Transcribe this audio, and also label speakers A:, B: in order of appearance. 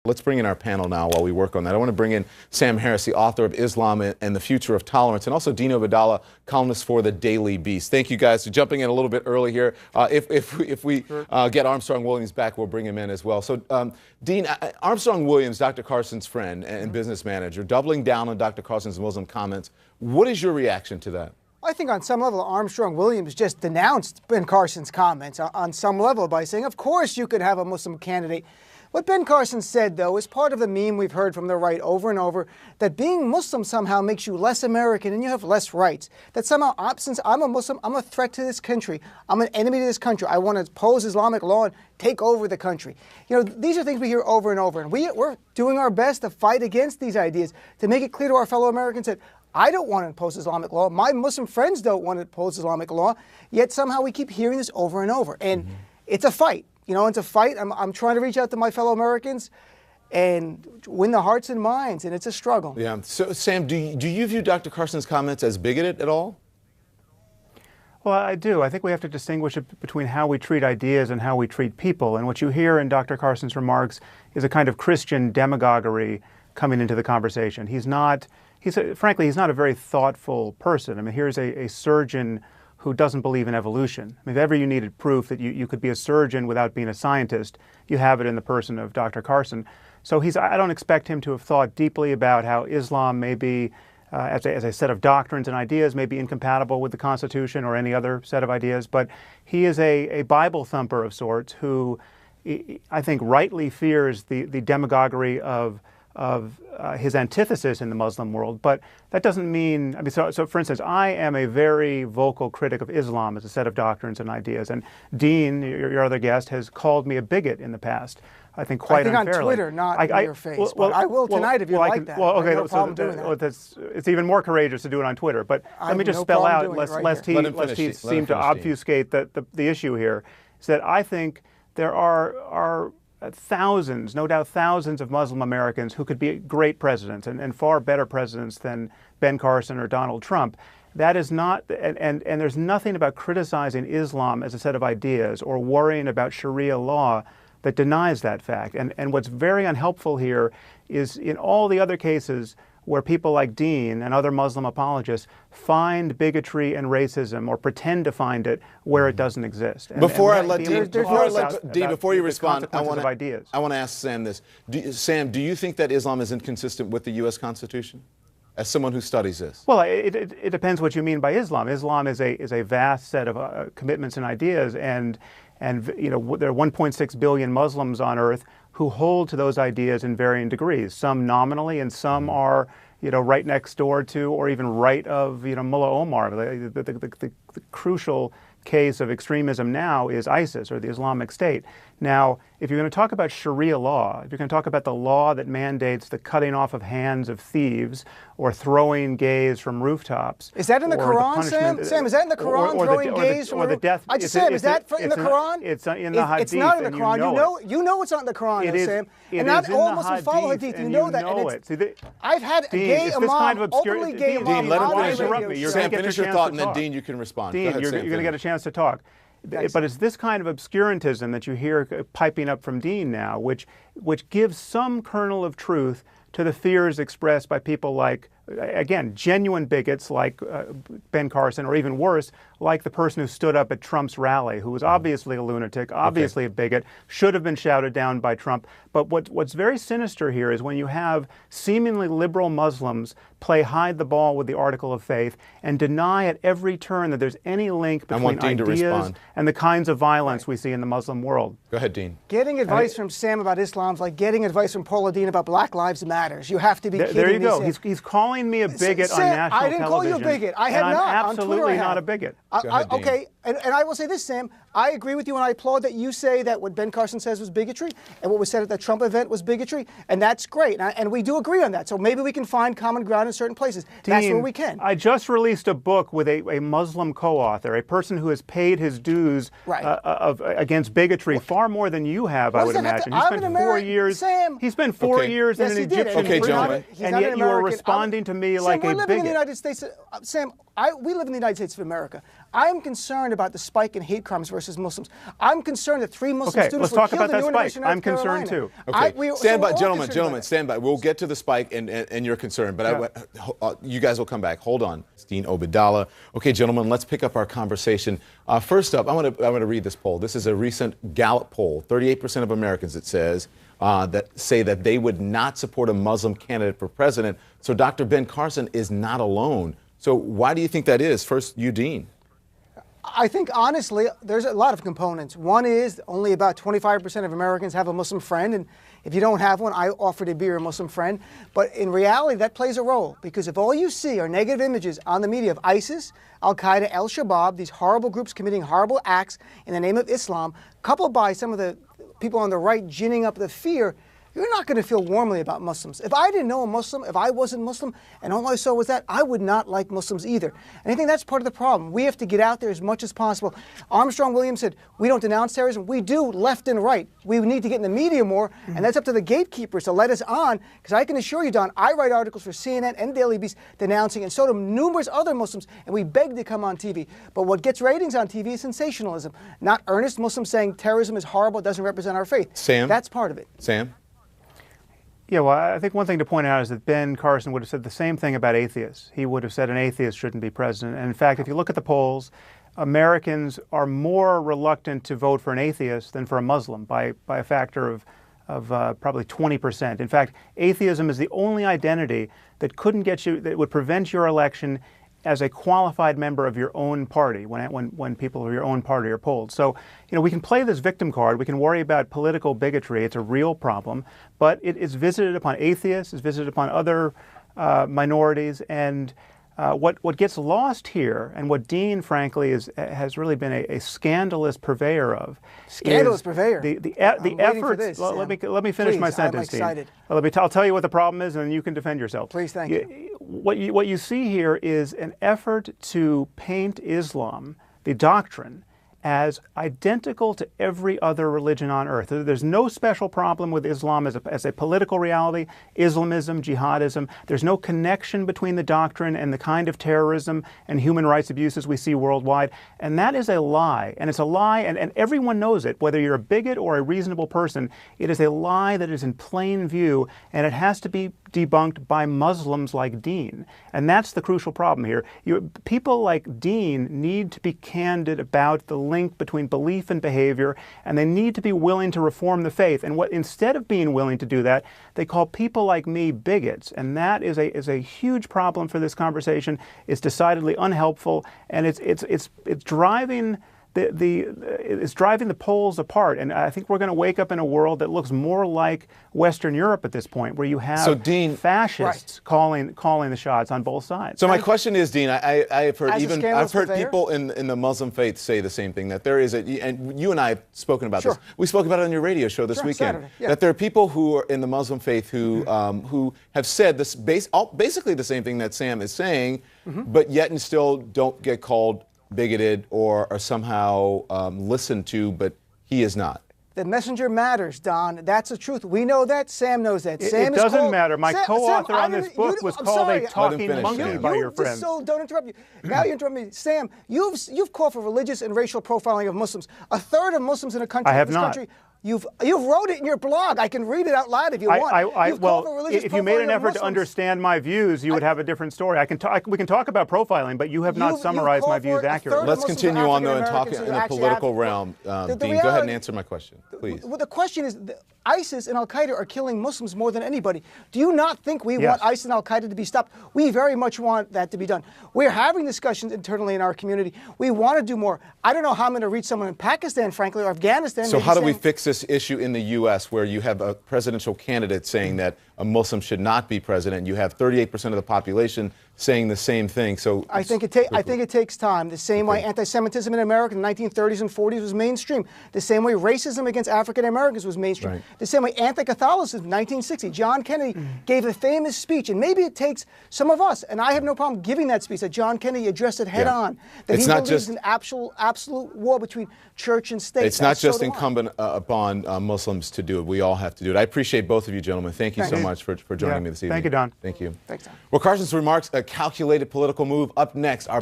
A: Let's bring in our panel now while we work on that. I want to bring in Sam Harris, the author of Islam and the Future of Tolerance, and also Dino Vidala, columnist for the Daily Beast. Thank you guys for jumping in a little bit early here. If we get Armstrong Williams back, we'll bring him in as well. So, Dean, Armstrong Williams, Dr. Carson's friend and business manager, doubling down on Dr. Carson's Muslim comments. What is your reaction to that?
B: I think on some level, Armstrong Williams just denounced Ben Carson's comments on some level by saying, of course you could have a Muslim candidate. What Ben Carson said, though, is part of the meme we've heard from the right over and over, that being Muslim somehow makes you less American and you have less rights. That somehow, since I'm a Muslim, I'm a threat to this country. I'm an enemy to this country. I want to oppose Islamic law and take over the country. You know, these are things we hear over and over, and we're doing our best to fight against these ideas, to make it clear to our fellow Americans that I don't want to impose Islamic law. My Muslim friends don't want to impose Islamic law, yet somehow we keep hearing this over and over. And it's a fight. You know, it's a fight. I'm trying to reach out to my fellow Americans and win the hearts and minds, and it's a struggle.
A: Yeah. So, Sam, do you view Dr. Carson's comments as bigoted at all?
C: Well, I do. I think we have to distinguish between how we treat ideas and how we treat people. And what you hear in Dr. Carson's remarks is a kind of Christian demagoguery coming into the conversation. Frankly, he's not a very thoughtful person. I mean, here's a surgeon who doesn't believe in evolution. I mean, if ever you needed proof that you could be a surgeon without being a scientist, you have it in the person of Dr. Carson. So I don't expect him to have thought deeply about how Islam may be, as a set of doctrines and ideas, may be incompatible with the Constitution or any other set of ideas. But he is a Bible thumper of sorts who I think rightly fears the demagoguery of his antithesis in the Muslim world. But that doesn't mean, I mean, so for instance, I am a very vocal critic of Islam as a set of doctrines and ideas. And Dean, your other guest, has called me a bigot in the past. I think quite unfairly.
B: On Twitter, not in your face. But I will tonight if you like that.
C: Well, okay,
B: no problem doing that.
C: It's even more courageous to do it on Twitter. But let me just spell out, lest he seem to obfuscate the issue here, is that I think there are thousands, no doubt thousands of Muslim Americans who could be great presidents and far better presidents than Ben Carson or Donald Trump. That is not, and there's nothing about criticizing Islam as a set of ideas or worrying about Sharia law that denies that fact. And what's very unhelpful here is in all the other cases where people like Dean and other Muslim apologists find bigotry and racism or pretend to find it where it doesn't exist.
A: Before you respond, I want to ask Sam this. Sam, do you think that Islam is inconsistent with the U.S. Constitution? As someone who studies this.
C: Well, it depends what you mean by Islam. Islam is a vast set of commitments and ideas, and you know, there are 1.6 billion Muslims on earth who hold to those ideas in varying degrees. Some nominally, and some are, you know, right next door to, or even right of, you know, Mullah Omar. The crucial case of extremism now is ISIS, or the Islamic State. Now, if you're going to talk about Sharia law, if you're going to talk about the law that mandates the cutting off of hands of thieves or throwing gays from rooftops.
B: Is that in the Quran, Sam? Sam, is that in the Quran, throwing gays from rooftops? I just said, is that in the Quran?
C: It's in the Hadith.
B: It's not in the Quran. You know it's not in the Quran, Sam. And not all Muslims follow Hadith. You know that. I've had a gay imam, openly gay imam.
A: Dean, let him finish. Sam, finish your thought, and then Dean, you can respond.
C: Dean, you're going to get a chance to talk.
B: Thanks.
C: But it's this kind of obscurantism that you hear piping up from Dean now, which gives some kernel of truth to the fears expressed by people like, again, genuine bigots like Ben Carson, or even worse, like the person who stood up at Trump's rally, who was obviously a lunatic, obviously a bigot, should have been shouted down by Trump. But what's very sinister here is when you have seemingly liberal Muslims play hide the ball with the article of faith and deny at every turn that there's any link between ideas and the kinds of violence we see in the Muslim world.
A: Go ahead, Dean.
B: Getting advice from Sam about Islam is like getting advice from Paula Dean about Black Lives Matters. You have to be kidding me.
C: There you go. He's calling me a bigot on national television.
B: I didn't call you a bigot. I have not.
C: I'm absolutely not a bigot.
B: Okay, and I will say this, Sam. I agree with you, and I applaud that you say that what Ben Carson says was bigotry, and what was said at the Trump event was bigotry, and that's great. And we do agree on that. So maybe we can find common ground in certain places.
C: Dean,
B: that's where we can.
C: I just released a book with a Muslim co-author, a person who has paid his dues against bigotry far more than you have, I would imagine. He spent 4 years.
B: Sam.
C: He spent 4 years in an Egyptian prison, and yet you are responding to me like a bigot.
B: Sam, we're living in the United States. Sam, We live in the United States of America. I'm concerned about the spike in hate crimes versus Muslims. I'm concerned that 3 Muslim students were killed in Newark, North Carolina.
C: I'm concerned too.
A: Okay, stand by, gentlemen, stand by. We'll get to the spike and your concern, but you guys will come back. Hold on. Dean Obeidallah. Okay, gentlemen, let's pick up our conversation. First up, I want to read this poll. This is a recent Gallup poll. 38% of Americans, it says, that say that they would not support a Muslim candidate for president. So Dr. Ben Carson is not alone. So why do you think that is? First, you, Dean.
B: I think, honestly, there's a lot of components. One is only about 25% of Americans have a Muslim friend, and if you don't have one, I offer to be your Muslim friend. But in reality, that plays a role, because if all you see are negative images on the media of ISIS, Al-Qaeda, Al-Shabaab, these horrible groups committing horrible acts in the name of Islam, coupled by some of the people on the right ginning up the fear, you're not going to feel warmly about Muslims. If I didn't know a Muslim, if I wasn't Muslim, and all I saw was that, I would not like Muslims either. And I think that's part of the problem. We have to get out there as much as possible. Armstrong Williams said, we don't denounce terrorism. We do, left and right. We need to get in the media more, and that's up to the gatekeepers to let us on, because I can assure you, Don, I write articles for CNN and Daily Beast denouncing, and so do numerous other Muslims, and we beg to come on TV. But what gets ratings on TV is sensationalism, not earnest Muslims saying terrorism is horrible, it doesn't represent our faith.
A: Sam?
B: That's part of it.
A: Sam?
C: Yeah, well, I think one thing to point out is that Ben Carson would have said the same thing about atheists. He would have said an atheist shouldn't be president. And in fact, if you look at the polls, Americans are more reluctant to vote for an atheist than for a Muslim by a factor of probably 20%. In fact, atheism is the only identity that that would prevent your election as a qualified member of your own party when people of your own party are polled. So, we can play this victim card. We can worry about political bigotry. It's a real problem, but it is visited upon atheists, it's visited upon other minorities, and what gets lost here, and what Dean, frankly, has really been a scandalous purveyor of.
B: Scandalous purveyor.
C: The efforts. Let me finish my sentence,
B: I'm excited.
C: Dean. I'll tell you what the problem is, and then you can defend yourself.
B: Please, thank you.
C: What you see here is an effort to paint Islam, the doctrine, as identical to every other religion on earth. There's no special problem with Islam as a political reality, Islamism, jihadism. There's no connection between the doctrine and the kind of terrorism and human rights abuses we see worldwide. And that is a lie. And it's a lie, and everyone knows it, whether you're a bigot or a reasonable person. It is a lie that is in plain view, and it has to be debunked by Muslims like Dean. And that's the crucial problem here. People like Dean need to be candid about the link between belief and behavior, and they need to be willing to reform the faith. And instead of being willing to do that, they call people like me bigots. And that is a huge problem for this conversation. It's decidedly unhelpful, and it's driving it's driving the polls apart. And I think we're going to wake up in a world that looks more like Western Europe at this point, where you have fascists calling the shots on both sides.
A: So my question is, Dean, I've heard people in the Muslim faith say the same thing, that there is and you and I have spoken about this. We spoke about it on your radio show this weekend. That there are people who are in the Muslim faith who have said this basically the same thing that Sam is saying, but yet and still don't get called bigoted or are somehow listened to, but he is not.
B: The messenger matters, Don. That's the truth. We know that. Sam knows that.
C: It doesn't matter. My co-author on this book was called a talking monkey by your friend.
B: So don't interrupt you. Now you interrupt me. Sam, you've called for religious and racial profiling of Muslims. A third of Muslims in a country.
C: I have not.
B: You've wrote it in your blog. I can read it out loud if you want.
C: Well, if you made an effort to understand my views, you would have a different story. We can talk about profiling, but you have not summarized my views accurately.
A: Let's continue on, though, and talk in the political realm. Dean, go ahead and answer my question, please.
B: Well, the question is, ISIS and Al-Qaeda are killing Muslims more than anybody. Do you not think we want ISIS and Al-Qaeda to be stopped? We very much want that to be done. We're having discussions internally in our community. We want to do more. I don't know how I'm going to reach someone in Pakistan, frankly, or Afghanistan.
A: So how do we fix this issue in the U.S. where you have a presidential candidate saying that a Muslim should not be president? You have 38% of the population saying the same thing. So
B: I think it takes time. The same way anti-Semitism in America in the 1930s and 40s was mainstream. The same way racism against African Americans was mainstream. The same way anti-Catholicism in 1960. John Kennedy gave a famous speech, and maybe it takes some of us, and I have no problem giving that speech, that John Kennedy addressed it head on, that he believes in absolute war between church and state.
A: It's not just incumbent upon Muslims to do it. We all have to do it. I appreciate both of you, gentlemen. Thank you so much for joining me this evening.
C: Thank you, Don.
A: Thank you.
B: Thanks, Don.
A: Well, Carson's remarks, a calculated political move. Up next, our